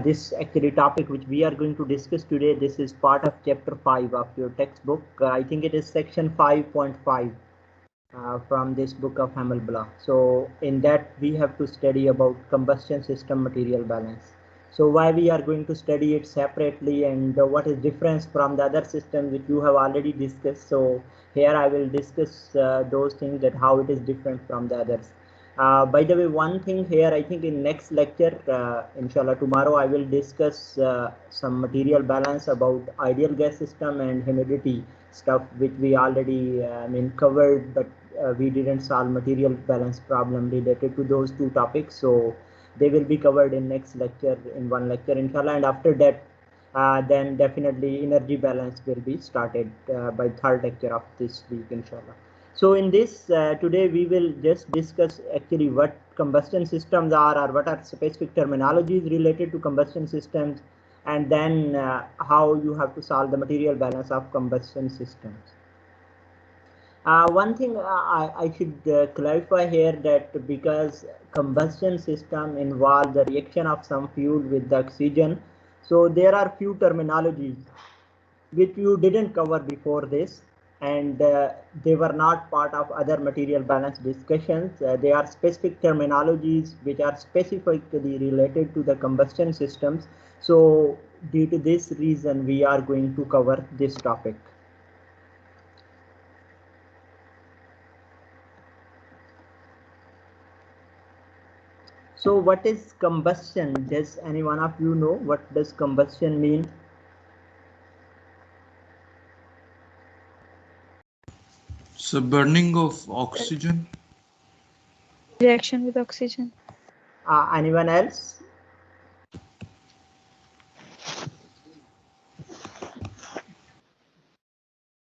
This actually topic which we are going to discuss today, this is part of chapter 5 of your textbook. I think it is section 5.5 from this book of Hamilbla. So in that we have to study about combustion system material balance. So why we are going to study it separately, and what is difference from the other systems which you have already discussed. So here I will discuss those things, that how it is different from the others. By the way, one thing here, I think in next lecture, inshallah tomorrow, I will discuss some material balance about ideal gas system and humidity stuff, which we already covered, but we didn't solve material balance problem related to those two topics. So they will be covered in next lecture, in one lecture, inshallah. And after that, then definitely energy balance will be started by third lecture of this week, inshallah. So in this today we will just discuss actually what combustion systems are, or what are specific terminologies related to combustion systems, and then how you have to solve the material balance of combustion systems. One thing I should clarify here, that because combustion system involve the reaction of some fuel with the oxygen, so there are few terminologies which you didn't cover before this, and they were not part of other material balance discussions. They are specific terminologies which are specifically related to the combustion systems. So due to this reason, we are going to cover this topic. So what is combustion? Does any one of you know what does combustion mean? So burning of oxygen. Reaction with oxygen. Anyone else?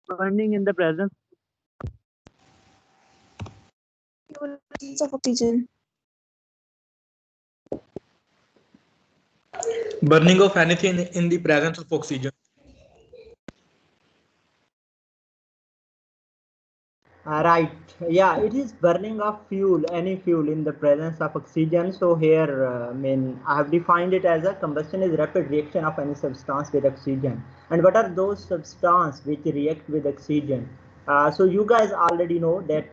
Burning in the presence Of oxygen. Burning of anything in the presence of oxygen. Right. Yeah, it is burning of fuel, any fuel in the presence of oxygen. So here, I have defined it as a combustion is rapid reaction of any substance with oxygen. And what are those substances which react with oxygen? So you guys already know that,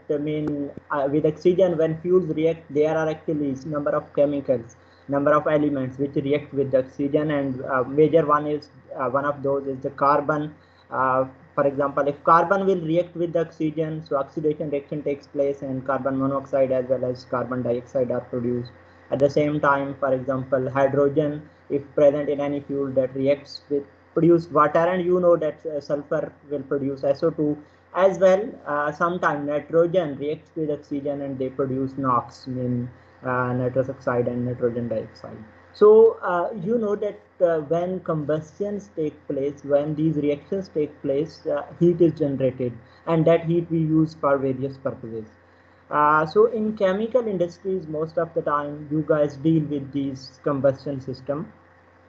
with oxygen, when fuels react, there are actually number of chemicals, number of elements which react with the oxygen, and major one is one of those is the carbon. For example, if carbon will react with the oxygen, so oxidation reaction takes place, and carbon monoxide as well as carbon dioxide are produced. At the same time, for example, hydrogen, if present in any fuel, that reacts with produce water, and you know that sulfur will produce SO2 as well. Sometimes nitrogen reacts with oxygen and they produce NOx, nitrous oxide and nitrogen dioxide. So you know that when combustions take place, when these reactions take place, heat is generated, and that heat we use for various purposes. So in chemical industries, most of the time you guys deal with these combustion system.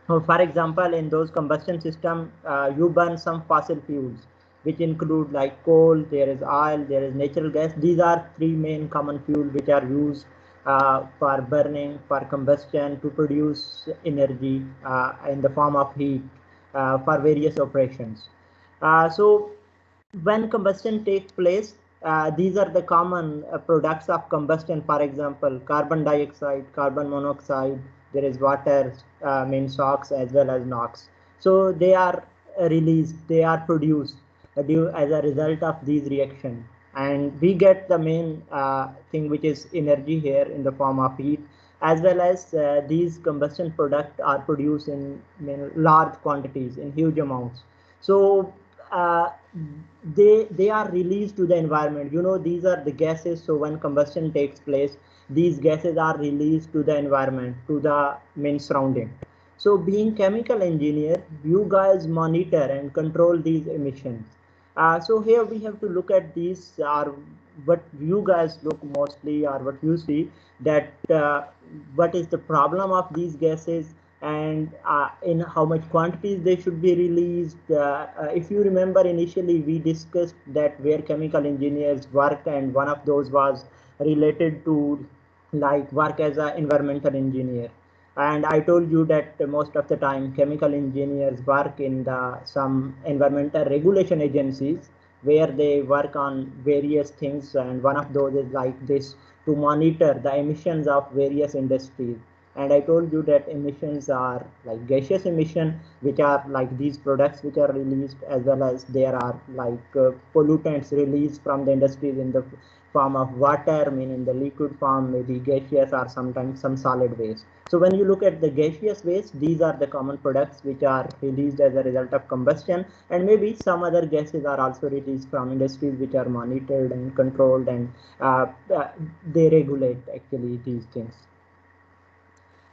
So for example, in those combustion system, you burn some fossil fuels, which include like coal, there is oil, there is natural gas. These are three main common fuels which are used for burning, for combustion, to produce energy in the form of heat for various operations. So when combustion takes place, these are the common products of combustion. For example, carbon dioxide, carbon monoxide, there is water, SOx as well as NOx. So they are released, they are produced due as a result of these reactions, and we get the main thing, which is energy here in the form of heat, as well as these combustion products are produced in large quantities, in huge amounts. So uh, they are released to the environment. You know, these are the gases. So when combustion takes place, these gases are released to the environment, to the main surrounding. So being chemical engineer, you guys monitor and control these emissions. So here we have to look at these, are what you guys look mostly, or what you see, that what is the problem of these gases, and in how much quantities they should be released. If you remember, initially we discussed that where chemical engineers work, and one of those was related to like work as an environmental engineer. And I told you that most of the time chemical engineers work in some environmental regulation agencies where they work on various things, and one of those is like this, to monitor the emissions of various industries. And I told you that emissions are like gaseous emission, which are like these products which are released, as well as there are like pollutants released from the industries in the form of water, meaning the liquid form, maybe gaseous, or sometimes some solid waste. So when you look at the gaseous waste, these are the common products which are released as a result of combustion, and maybe some other gases are also released from industries which are monitored and controlled, and they regulate actually these things.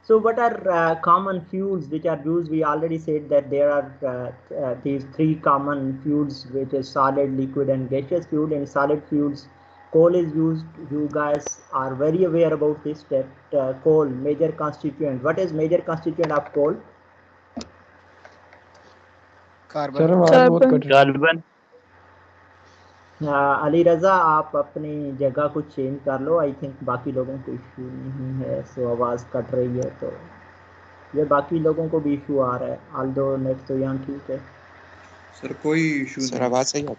So what are common fuels which are used? We already said that there are these three common fuels, which is solid, liquid, and gaseous fuel. In solid fuels, coal is used. You guys are very aware about this, that coal, major constituent. What is major constituent of coal? Carbon. Sir आवाज बहुत cut रही है। Carbon. Ali रजा, आप अपनी जगह को change कर लो। I think बाकी लोगों को इश्यू नहीं है, सो आवाज़ कट रही है तो ये बाकी लोगों को भी इशू आ रहा है। ऑल्दो नेट तो यहाँ ठीक है। सर कोई इशू सर नहीं। आवाज सही है।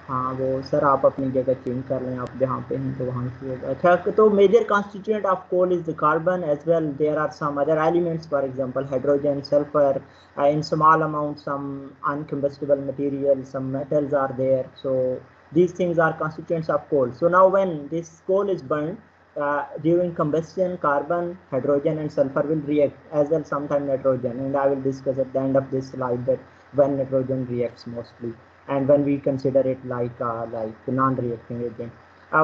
हाँ वो सर आप अपनी जगह चेंज कर लें, आप जहाँ पे हैं तो वहाँ से। अच्छा, तो major constituent of coal is the carbon, as well there are some other elements, for example hydrogen, sulphur, in small amount some uncombustible material, some metals are there. So these things are constituents of coal. So now when this coal is burned, during combustion, carbon, hydrogen and sulfur will react, as well sometimes nitrogen, and I will discuss at the end of this slide that when nitrogen reacts mostly, and when we consider it like non-reacting agent.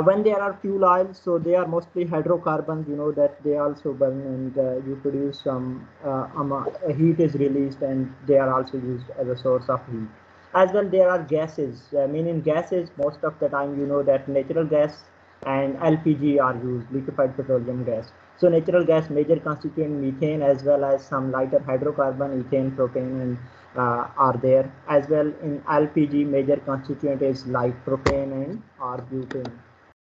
When there are fuel oils, so they are mostly hydrocarbons. You know that they also burn, and you produce some heat is released, and they are also used as a source of heat. As well, there are gases. Meaning gases, most of the time you know that natural gas and LPG are used, liquefied petroleum gas. So natural gas, major constituent methane, as well as some lighter hydrocarbon, ethane, propane, and are there. As well in LPG, major constituent is like propane and or butane.